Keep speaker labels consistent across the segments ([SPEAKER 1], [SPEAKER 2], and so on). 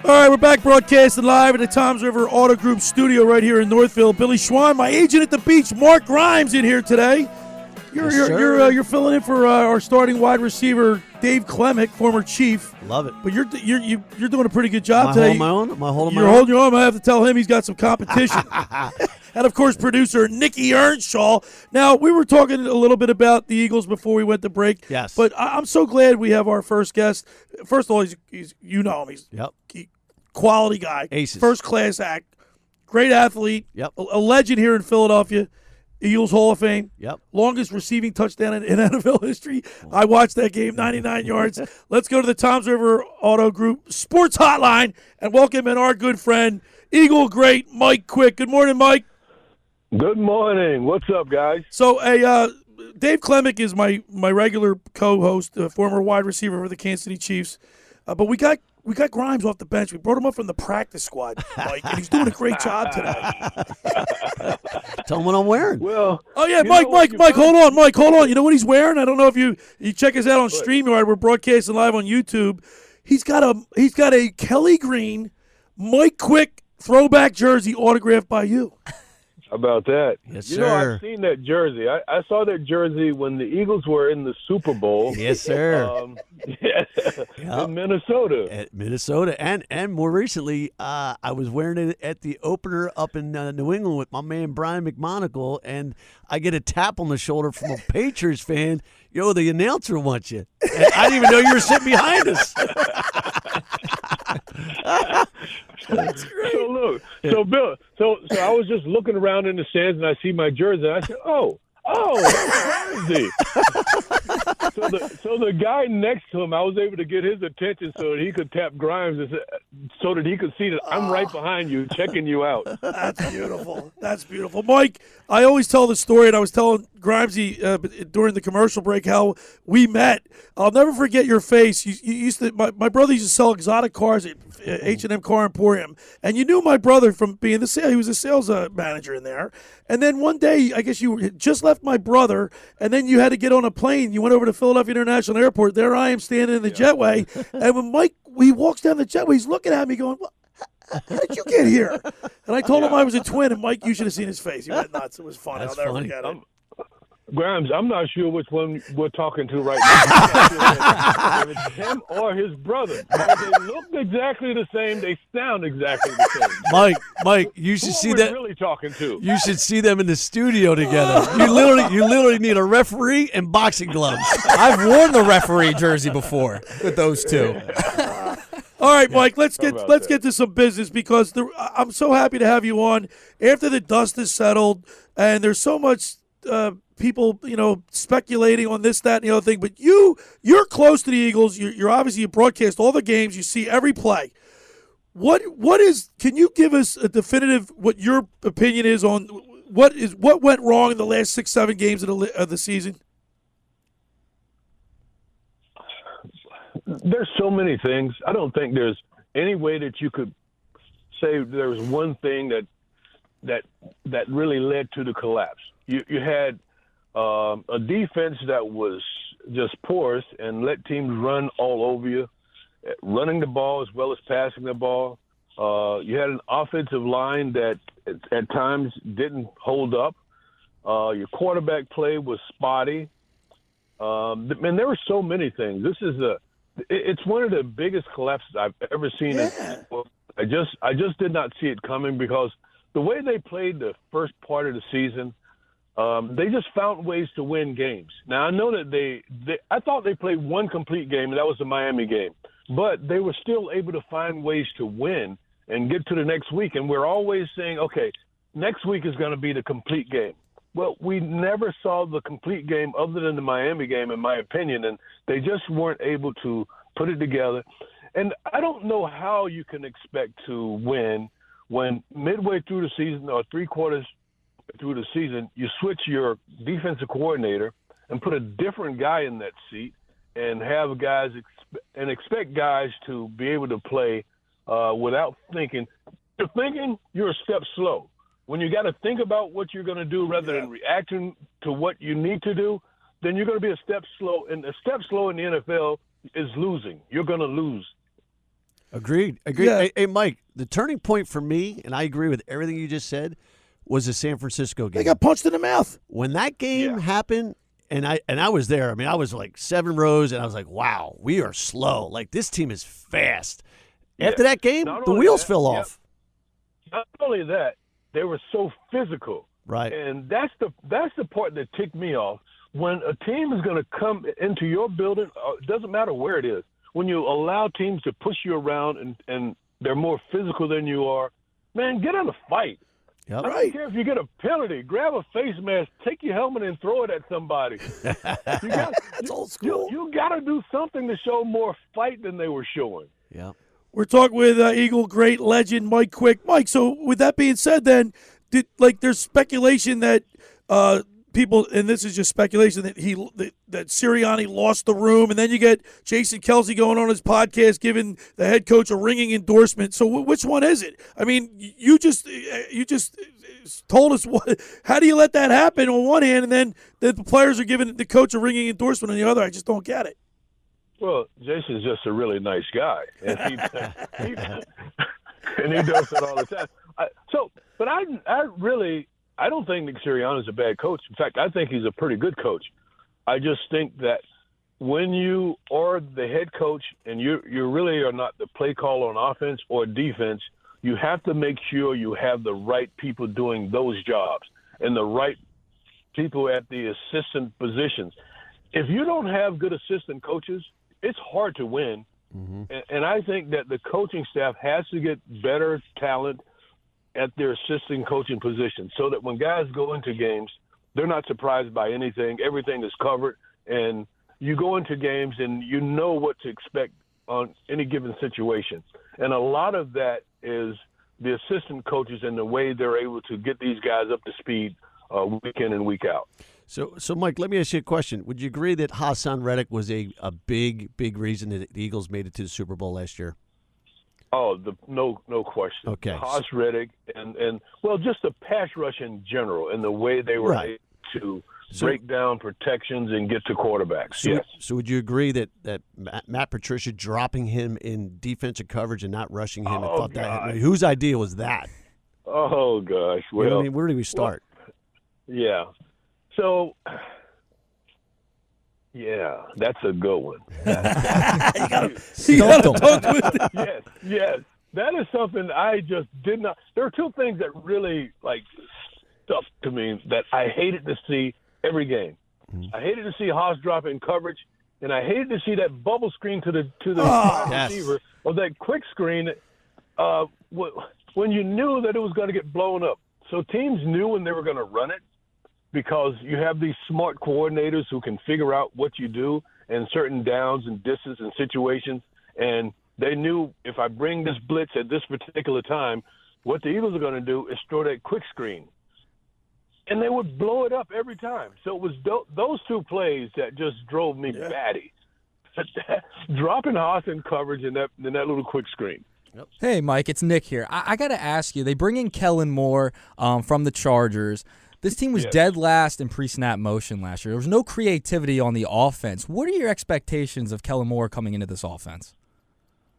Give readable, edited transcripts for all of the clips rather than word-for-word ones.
[SPEAKER 1] All right, we're back broadcasting live at the Toms River Auto Group studio right here in Northville. Billy Schweim, my agent at the beach, Mark Grimes, in here today. You're filling in for our starting wide receiver, Dave Klemick, former Chief.
[SPEAKER 2] Love it.
[SPEAKER 1] But you're doing a pretty good job today.
[SPEAKER 2] Am I holding my own?
[SPEAKER 1] You're holding your own. I have to tell him he's got some competition. And, of course, producer Nikki Earnshaw. Now, we were talking a little bit about the Eagles before we went to break.
[SPEAKER 2] Yes.
[SPEAKER 1] But I'm so glad we have our first guest. First of all, he's you know him. He's quality guy.
[SPEAKER 2] Aces.
[SPEAKER 1] First-class act. Great athlete.
[SPEAKER 2] Yep.
[SPEAKER 1] A legend here in Philadelphia. Eagles Hall of Fame.
[SPEAKER 2] Yep.
[SPEAKER 1] Longest receiving touchdown in NFL history. I watched that game, 99 yards. Let's go to the Toms River Auto Group Sports Hotline and welcome in our good friend, Eagle great Mike Quick. Good morning, Mike.
[SPEAKER 3] Good morning. What's up, guys?
[SPEAKER 1] So, Dave Klemick is my regular co-host, former wide receiver for the Kansas City Chiefs. But we got Grimes off the bench. We brought him up from the practice squad, Mike, and he's doing a great job today.
[SPEAKER 2] Tell him what I'm wearing.
[SPEAKER 3] Well,
[SPEAKER 1] Mike, hold on. You know what he's wearing? I don't know if you check us out on StreamYard. We're broadcasting live on YouTube. He's got a Kelly Green, Mike Quick throwback jersey autographed by you.
[SPEAKER 3] How about that?
[SPEAKER 2] Yes,
[SPEAKER 3] you know,
[SPEAKER 2] sir.
[SPEAKER 3] I've seen that jersey. I saw that jersey when the Eagles were in the Super Bowl.
[SPEAKER 2] Yes, sir.
[SPEAKER 3] In Minnesota.
[SPEAKER 2] At Minnesota. And more recently, I was wearing it at the opener up in New England with my man Brian McMonagle, and I get a tap on the shoulder from a Patriots fan. Yo, the announcer wants you. And I didn't even know you were sitting behind us.
[SPEAKER 1] That's great.
[SPEAKER 3] So look, so Bill, so I was just looking around in the stands and I see my jersey and I said, oh, jersey. So the guy next to him, I was able to get his attention so that he could tap Grimes and so that he could see that I'm right behind you, checking you out.
[SPEAKER 1] That's beautiful. That's beautiful, Mike. I always tell the story, and I was telling Grimesy during the commercial break how we met. I'll never forget your face. You used to. My brother used to sell exotic cars at H&M Car Emporium, and you knew my brother from being the sales. He was a sales manager in there. And then one day, I guess you just left my brother, and then you had to get on a plane. You went over to Philadelphia International Airport. There I am standing in the jetway, and when Mike he walks down the jetway, he's looking at me going, "What? How did you get here?" And I told him I was a twin, and Mike, you should have seen his face. He went nuts. It was funny.
[SPEAKER 2] That's
[SPEAKER 1] I'll never
[SPEAKER 2] funny.
[SPEAKER 1] forget it.
[SPEAKER 3] Grimes, I'm not sure which one we're talking to right now. If it's him or his brother. They look exactly the same. They sound exactly the same.
[SPEAKER 2] Mike, you should see that.
[SPEAKER 3] Really talking to?
[SPEAKER 2] You should see them in the studio together. You literally need a referee and boxing gloves.
[SPEAKER 4] I've worn the referee jersey before with those two.
[SPEAKER 1] All right, Mike, let's get to some business because I'm so happy to have you on after the dust is settled and there's so much people, speculating on this, that, and the other thing. But you're close to the Eagles. You're obviously you broadcast all the games. You see every play. Can you give us a definitive what your opinion is on what went wrong in the last 6-7 games of the season?
[SPEAKER 3] There's so many things. I don't think there's any way that you could say there was one thing that really led to the collapse. You had a defense that was just porous and let teams run all over you, running the ball as well as passing the ball. You had an offensive line that at times didn't hold up. Your quarterback play was spotty. Man, there were so many things. It's one of the biggest collapses I've ever seen.
[SPEAKER 1] Yeah.
[SPEAKER 3] I just did not see it coming because the way they played the first part of the season, they just found ways to win games. Now, I know that I thought they played one complete game, and that was the Miami game. But they were still able to find ways to win and get to the next week. And we're always saying, okay, next week is going to be the complete game. Well, we never saw the complete game other than the Miami game, in my opinion, and they just weren't able to put it together. And I don't know how you can expect to win when midway through the season or 3/4 through the season, you switch your defensive coordinator and put a different guy in that seat and have guys expect guys to be able to play without thinking. You're thinking, you're a step slow. When you got to think about what you're going to do rather than reacting to what you need to do, then you're going to be a step slow. And a step slow in the NFL is losing. You're going to lose.
[SPEAKER 2] Agreed.
[SPEAKER 1] Yeah.
[SPEAKER 2] Hey, Mike, the turning point for me, and I agree with everything you just said, was the San Francisco game.
[SPEAKER 1] They got punched in the mouth.
[SPEAKER 2] When that game happened, and I was there. I mean, I was like 7 rows, and I was like, wow, we are slow. Like, this team is fast. After that game, the wheels fell off.
[SPEAKER 3] Not only that, they were so physical.
[SPEAKER 2] Right.
[SPEAKER 3] And that's the part that ticked me off. When a team is going to come into your building, it doesn't matter where it is, when you allow teams to push you around and they're more physical than you are, man, get in a fight.
[SPEAKER 2] Yep.
[SPEAKER 3] I don't care if you get a penalty. Grab a face mask, take your helmet, and throw it at somebody.
[SPEAKER 1] That's old school.
[SPEAKER 3] You got to do something to show more fight than they were showing.
[SPEAKER 2] Yeah.
[SPEAKER 1] We're talking with Eagle great legend Mike Quick. Mike, so with that being said, then there's speculation that people, and this is just speculation, that that Sirianni lost the room, and then you get Jason Kelsey going on his podcast giving the head coach a ringing endorsement. So which one is it? I mean, you just told us how do you let that happen on one hand, and then the players are giving the coach a ringing endorsement on the other? I just don't get it.
[SPEAKER 3] Well, Jason's just a really nice guy, and he does it all the time. But I don't think Nick Sirianni's a bad coach. In fact, I think he's a pretty good coach. I just think that when you are the head coach and you really are not the play caller on offense or defense, you have to make sure you have the right people doing those jobs and the right people at the assistant positions. If you don't have good assistant coaches, it's hard to win. Mm-hmm. And I think that the coaching staff has to get better talent at their assistant coaching position so that when guys go into games, they're not surprised by anything. Everything is covered, and you go into games and you know what to expect on any given situation. And a lot of that is the assistant coaches and the way they're able to get these guys up to speed week in and week out.
[SPEAKER 2] So, Mike, let me ask you a question. Would you agree that Hassan Reddick was a big reason that the Eagles made it to the Super Bowl last year?
[SPEAKER 3] Oh, no question.
[SPEAKER 2] Okay.
[SPEAKER 3] Haas Reddick and just the pass rush in general and the way they were able to break down protections and get to quarterbacks.
[SPEAKER 2] So,
[SPEAKER 3] yes.
[SPEAKER 2] So would you agree that Matt Patricia dropping him in defensive coverage and not rushing him? Whose idea was that?
[SPEAKER 3] Oh, gosh. Well,
[SPEAKER 2] you know what I mean, where do we start?
[SPEAKER 3] Yeah. So, yeah, that's a good one.
[SPEAKER 1] You gotta talk with
[SPEAKER 3] Yes. That is something I just did not. There are two things that really stuck to me that I hated to see every game. Mm-hmm. I hated to see Haas drop in coverage, and I hated to see that bubble screen to the receiver or that quick screen when you knew that it was going to get blown up. So teams knew when they were going to run it, because you have these smart coordinators who can figure out what you do in certain downs and distance and situations. And they knew if I bring this blitz at this particular time, what the Eagles are going to do is throw that quick screen. And they would blow it up every time. So it was those two plays that just drove me batty. Dropping Haas in coverage and that little quick screen.
[SPEAKER 4] Yep. Hey, Mike, it's Nick here. I got to ask you, they bring in Kellen Moore from the Chargers. This team was dead last in pre-snap motion last year. There was no creativity on the offense. What are your expectations of Kellen Moore coming into this offense?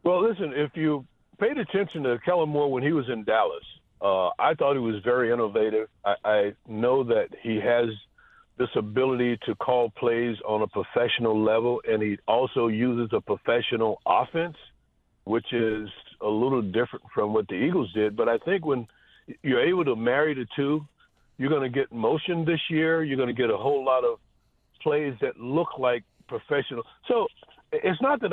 [SPEAKER 3] Well, listen, if you paid attention to Kellen Moore when he was in Dallas, I thought he was very innovative. I know that he has this ability to call plays on a professional level, and he also uses a professional offense, which is a little different from what the Eagles did. But I think when you're able to marry the two, you're going to get motion this year. You're going to get a whole lot of plays that look like professional. So it's not that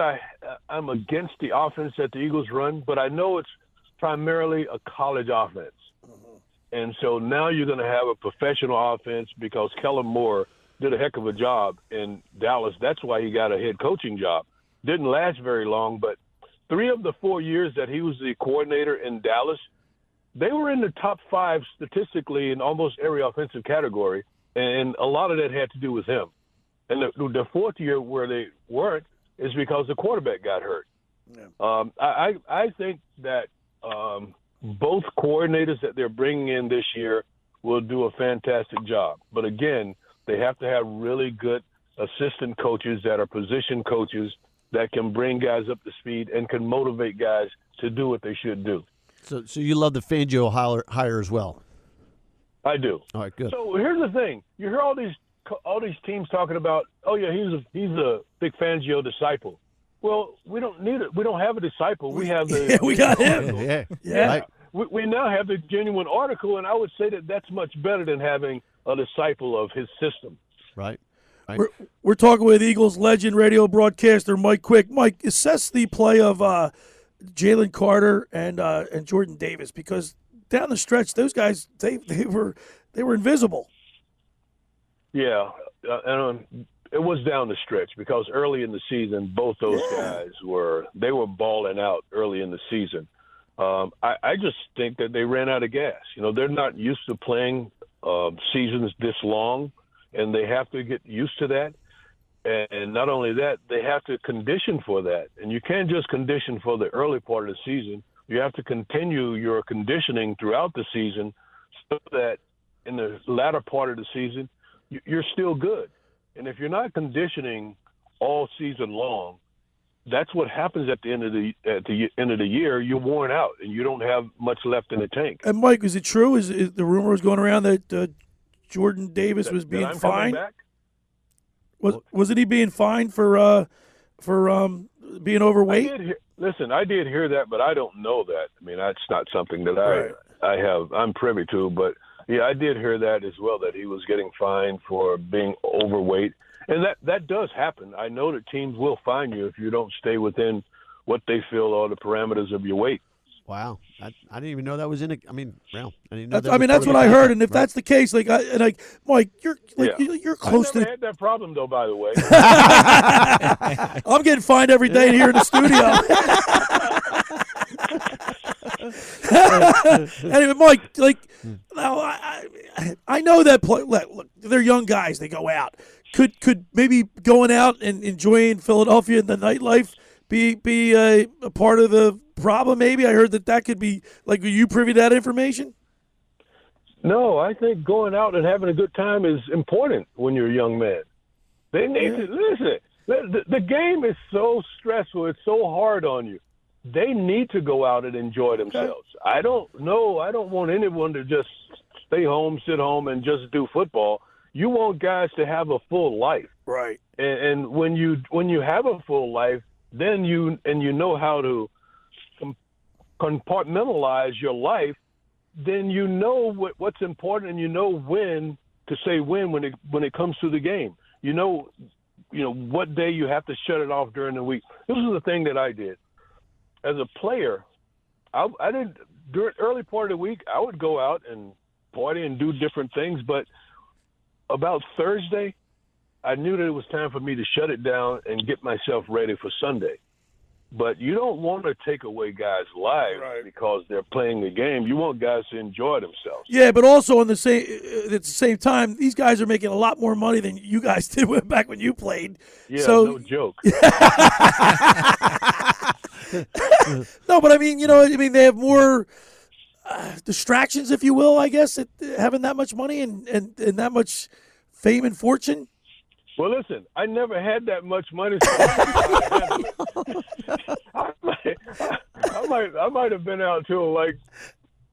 [SPEAKER 3] I'm against the offense that the Eagles run, but I know it's primarily a college offense. Mm-hmm. And so now you're going to have a professional offense because Kellen Moore did a heck of a job in Dallas. That's why he got a head coaching job. Didn't last very long, but 3 of the 4 years that he was the coordinator in Dallas, they were in the top 5 statistically in almost every offensive category, and a lot of that had to do with him. And the 4th year where they weren't is because the quarterback got hurt. Yeah. I think that both coordinators that they're bringing in this year will do a fantastic job. But, again, they have to have really good assistant coaches that are position coaches that can bring guys up to speed and can motivate guys to do what they should do.
[SPEAKER 2] So you love the Fangio hire as well?
[SPEAKER 3] I do.
[SPEAKER 2] All right, good.
[SPEAKER 3] So here's the thing: you hear all these teams talking about, oh yeah, he's a big Fangio disciple. Well, we don't need it. We don't have a disciple. We have the
[SPEAKER 1] we got him.
[SPEAKER 2] Yeah. Right.
[SPEAKER 3] We now have the genuine article, and I would say that that's much better than having a disciple of his system.
[SPEAKER 2] Right.
[SPEAKER 1] We're talking with Eagles legend radio broadcaster Mike Quick. Mike, assess the play of Jalen Carter and Jordan Davis, because down the stretch, those guys they were invisible.
[SPEAKER 3] Yeah, and it was down the stretch because early in the season, both those guys were balling out early in the season. I just think that they ran out of gas. They're not used to playing seasons this long, and they have to get used to that. And not only that, they have to condition for that. And you can't just condition for the early part of the season. You have to continue your conditioning throughout the season so that in the latter part of the season, you're still good. And if you're not conditioning all season long, that's what happens at the end of the year. You're worn out and you don't have much left in the tank.
[SPEAKER 1] And Mike, is it true? Is the rumor was going around that Jordan Davis was being fined? Wasn't he being fined for being overweight?
[SPEAKER 3] I did hear that, but I don't know that. I mean, that's not something that I'm privy to. But yeah, I did hear that as well, that he was getting fined for being overweight. And that does happen. I know that teams will fine you if you don't stay within what they feel are the parameters of your weight.
[SPEAKER 2] Wow, I didn't even know that was in it. I mean, I didn't know.
[SPEAKER 1] That's what I heard. And if that's the case, Mike, you're close
[SPEAKER 3] I never had that problem though. By the way,
[SPEAKER 1] I'm getting fined every day here in the studio. Anyway, Mike, now I know that look, they're young guys. They go out. Could maybe going out and enjoying Philadelphia and the nightlife be a part of the problem? Maybe I heard that could be are you privy to that information?
[SPEAKER 3] No, I think going out and having a good time is important when you're a young man. They need to listen. The game is so stressful; it's so hard on you. They need to go out and enjoy themselves. I don't want anyone to just stay home, sit home, and just do football. You want guys to have a full life,
[SPEAKER 1] right?
[SPEAKER 3] And when you have a full life, then you know how to compartmentalize your life. Then you know what's important, and you know when to say when it comes to the game. You know what day you have to shut it off during the week. This is the thing that I did as a player. I didn't during early part of the week. I would go out and party and do different things, but about Thursday, I knew that it was time for me to shut it down and get myself ready for Sunday. But you don't want to take away guys' lives because they're playing the game. You want guys to enjoy themselves.
[SPEAKER 1] Yeah, but also at the same time, these guys are making a lot more money than you guys did back when you played.
[SPEAKER 3] Yeah, no joke.
[SPEAKER 1] No, but I mean, they have more distractions, if you will, I guess, having that much money and that much fame and fortune.
[SPEAKER 3] Well, listen, I never had that much money. I might have been out till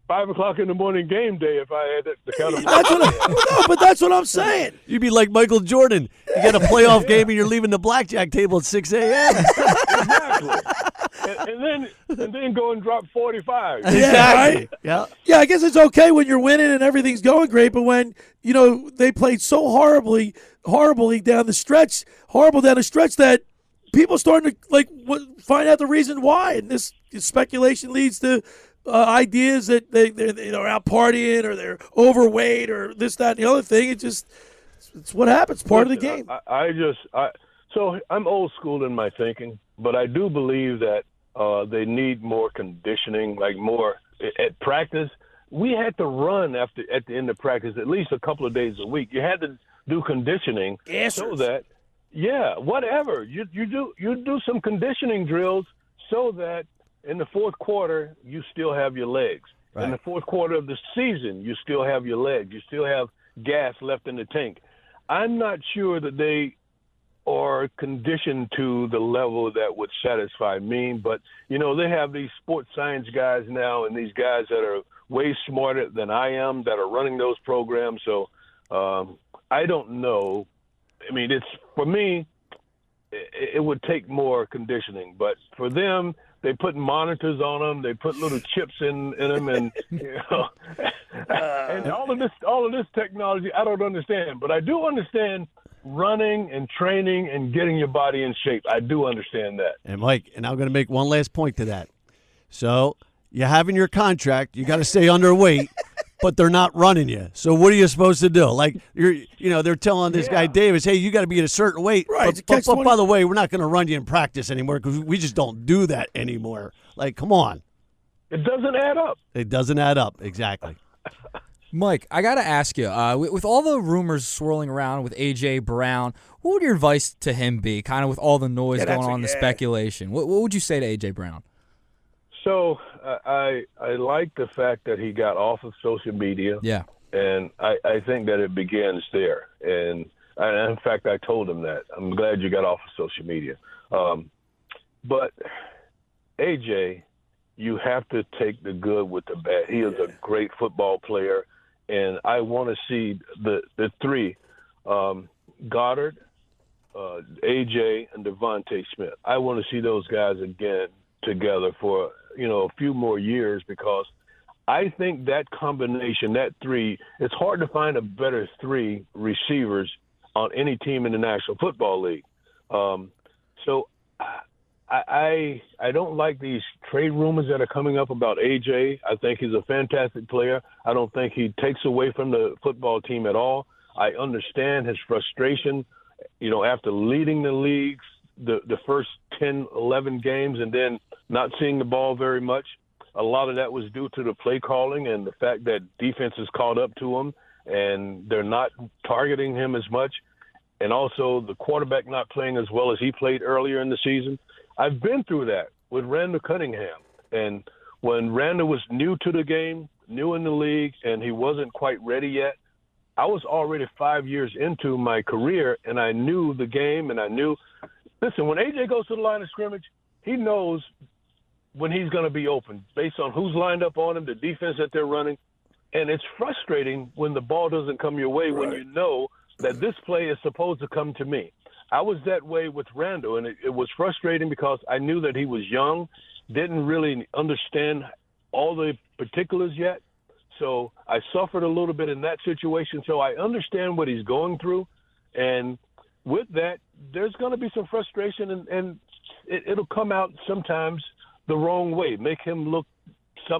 [SPEAKER 3] 5 o'clock in the morning game day if I had the kind of money.
[SPEAKER 1] But that's what I'm saying.
[SPEAKER 2] You'd be like Michael Jordan. You get a playoff game and you're leaving the blackjack table at 6 a.m.
[SPEAKER 3] Exactly. And then go and drop 45.
[SPEAKER 2] Exactly.
[SPEAKER 1] Yeah. Yeah, I guess it's okay when you're winning and everything's going great, but when they played so horribly down the stretch that people starting to find out the reason why, and this speculation leads to ideas that they're out partying or they're overweight or this, that, and the other thing. It's what happens. Part of the game.
[SPEAKER 3] So I'm old school in my thinking, but I do believe that they need more conditioning, more at practice. We had to run at the end of practice at least a couple of days a week. You had to do conditioning so that, whatever you do some conditioning drills so that in the fourth quarter you still have your legs. Right. In the fourth quarter of the season, you still have your legs. You still have gas left in the tank. I'm not sure that they or conditioned to the level that would satisfy me. But, they have these sports science guys now and these guys that are way smarter than I am that are running those programs. So I don't know. I mean, for me, it would take more conditioning. But for them, they put monitors on them. They put little chips in them, and and all of this technology, I don't understand. But I do understand running and training and getting your body in shape. I do understand that.
[SPEAKER 2] And Mike, and I'm going to make one last point to that. So you have in your contract, you got to stay underweight, but they're not running you. So what are you supposed to do? Like they're telling this guy Davis, hey, you got to be at a certain weight.
[SPEAKER 1] Right.
[SPEAKER 2] But by the way, we're not going to run you in practice anymore because we just don't do that anymore. Like, come on.
[SPEAKER 3] It doesn't add up.
[SPEAKER 2] It doesn't add up. Exactly.
[SPEAKER 4] Mike, I got to ask you, with all the rumors swirling around with A.J. Brown, what would your advice to him be, kind of with all the noise going on, the speculation? What would you say to A.J. Brown?
[SPEAKER 3] So I like the fact that he got off of social media.
[SPEAKER 4] Yeah.
[SPEAKER 3] And I think that it begins there. And in fact, I told him that. I'm glad you got off of social media. But A.J., you have to take the good with the bad. He is a great football player. And I want to see the three, Goddard, A.J., and Devontae Smith. I want to see those guys again together for, a few more years because I think that combination, that three, it's hard to find a better three receivers on any team in the National Football League. So I don't like these trade rumors that are coming up about A.J. I think he's a fantastic player. I don't think he takes away from the football team at all. I understand his frustration, after leading the leagues the first 10, 11 games and then not seeing the ball very much. A lot of that was due to the play calling and the fact that defense has caught up to him and they're not targeting him as much. And also the quarterback not playing as well as he played earlier in the season. I've been through that with Randall Cunningham. And when Randall was new to the game, new in the league, and he wasn't quite ready yet, I was already 5 years into my career, and I knew the game, and I knew – listen, when A.J. goes to the line of scrimmage, he knows when he's going to be open based on who's lined up on him, the defense that they're running. And it's frustrating when the ball doesn't come your way when you know that this play is supposed to come to me. I was that way with Randall, and it was frustrating because I knew that he was young, didn't really understand all the particulars yet. So I suffered a little bit in that situation. So I understand what he's going through. And with that, there's going to be some frustration, and it'll come out sometimes the wrong way, make him look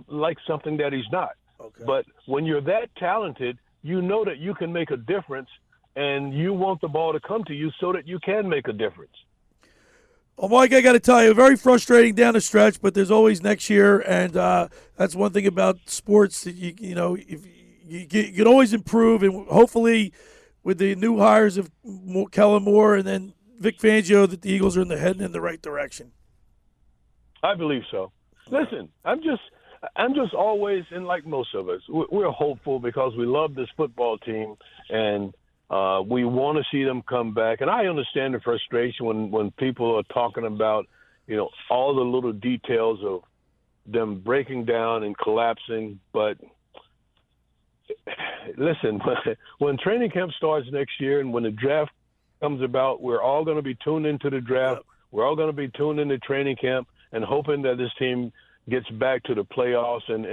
[SPEAKER 3] like something that he's not. Okay. But when you're that talented, you know that you can make a difference, and you want the ball to come to you so that you can make a difference.
[SPEAKER 1] Well, Mike, I got to tell you, very frustrating down the stretch, but there's always next year, and that's one thing about sports that if you can always improve, and hopefully with the new hires of Kellen Moore and then Vic Fangio, that the Eagles are heading in the right direction.
[SPEAKER 3] I believe so. Listen, I'm just always, and like most of us, we're hopeful because we love this football team, and we want to see them come back. And I understand the frustration when people are talking about, all the little details of them breaking down and collapsing. But listen, when training camp starts next year and when the draft comes about, we're all going to be tuned into the draft. We're all going to be tuned into training camp and hoping that this team gets back to the playoffs and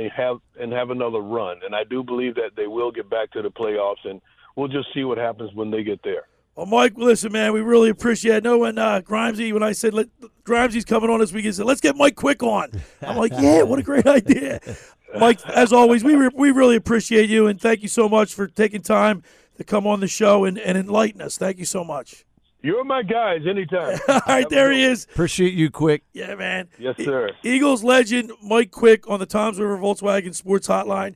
[SPEAKER 3] have another run. And I do believe that they will get back to the playoffs, and we'll just see what happens when they get there.
[SPEAKER 1] Well, Mike, listen, man, we really appreciate it. I know when Grimesy, when I said Grimesy's coming on this week, he said, let's get Mike Quick on. I'm like, yeah, what a great idea. Mike, as always, we really appreciate you, and thank you so much for taking time to come on the show and enlighten us. Thank you so much.
[SPEAKER 3] You're my guys anytime.
[SPEAKER 1] All right, there he is.
[SPEAKER 2] Appreciate you, Quick.
[SPEAKER 1] Yeah, man.
[SPEAKER 3] Yes, sir.
[SPEAKER 1] Eagles legend Mike Quick on the Toms River Volkswagen Sports Hotline.